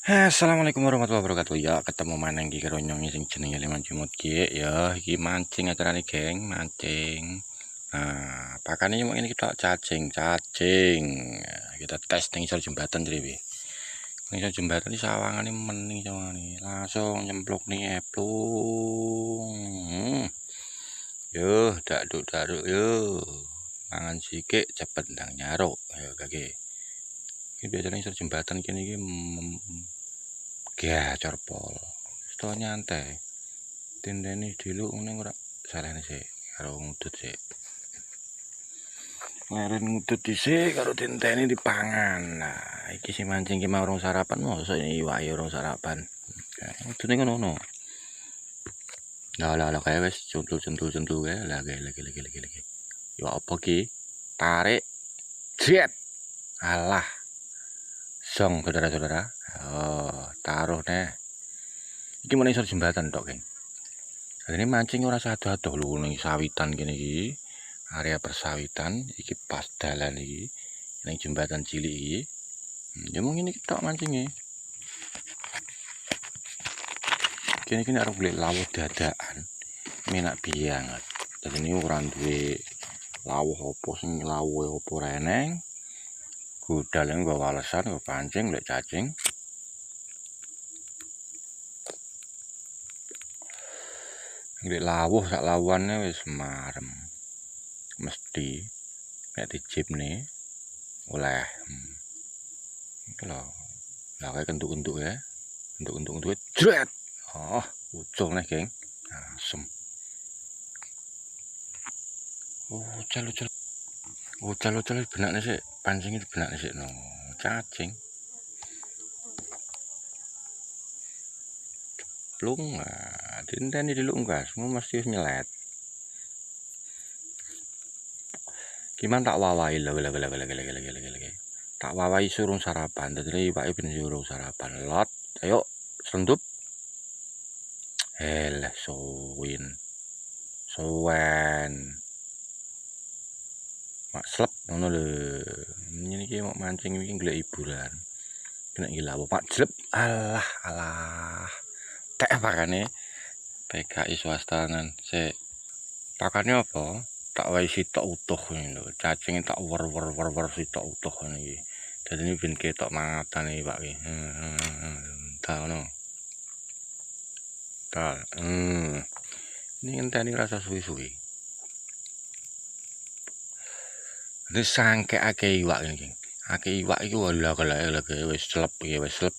Assalamualaikum warahmatullahi wabarakatuh. Ya, ketemu maneng iki karo nyong sing jenenge Leman Jumut ki. Ya, iki mancing acarane, geng, mancing. Nah, pakane mau ini kita cacing. Nah, kita tes ning isor jembatan Triwi. Ning isor jembatan iki sawangane mening sawangane. Langsung nyempluk ning eplung. Yo, dakduk yo. Mangan sikik cepet ndang nyaruk. Ya, kaki. Ini biasanya isor jembatan kene iki gacor pol. Sto nyantai. Tindene dulu ngene ora salahne sik karo ngudut sik. Ngaren ngudut dhisik karo tinteni dipangan. Nah, iki sing mancing ki mau urung sarapan mosok iwake urung sarapan. Udune ngono. Lah kae wis centul kae. Lagi. Ya apa ki? Tarik. Jet. Alah. Song saudara-saudara. Oh, taruh neh. Iki meneh isor jembatan tok, geng. Ini mancing ora sado-ado lho ning sawitan kene iki. Area persawitan iki pas dalan iki ning jembatan cilik iki. Ya mung ngene tok mancinge. Kene arep golek lawuh dadakan. Menak bianget. Dadi ini ora duwe lawuh apa sing lawuhe apa reneng. Budal nggo walesan nggo pancing lek cacing. Golek lawuh sak lawane wis marem. Mesti nek dijipne oleh iki lho. Lah kayak kentuk-kentuk ya. Kentuk-kentuk jret. Oh, ucul nih, geng. Asem. Ucal benakne sik, pancing itu benakne sik no. Cacing. Plung, dinteni dulu enggak, semua mesti nyelet. Gimana tak wawai lagi. Tak wawai suruh sarapan, tadi Pak Ibn suruh sarapan. Lot, ayo sendup. Sowen. Mak slep ngono lho. Ini ki mau mancing iki golek hiburan. Kena gila Pak slep. Alah. Tek pakane. PKI swastanan. Sik. Pakane apa? Tak wae sitok utuh ngene lho. Cacing tak wer sitok utuh ngene iki. Dadi ini ben ketok mangatan iki Pak iki. Ta ngono. Ta. Ini ngenteni rasa suwi-suwi. Ini sangke akeh iwak iki. Akeh iwak iki lha wis slep iki wis slep.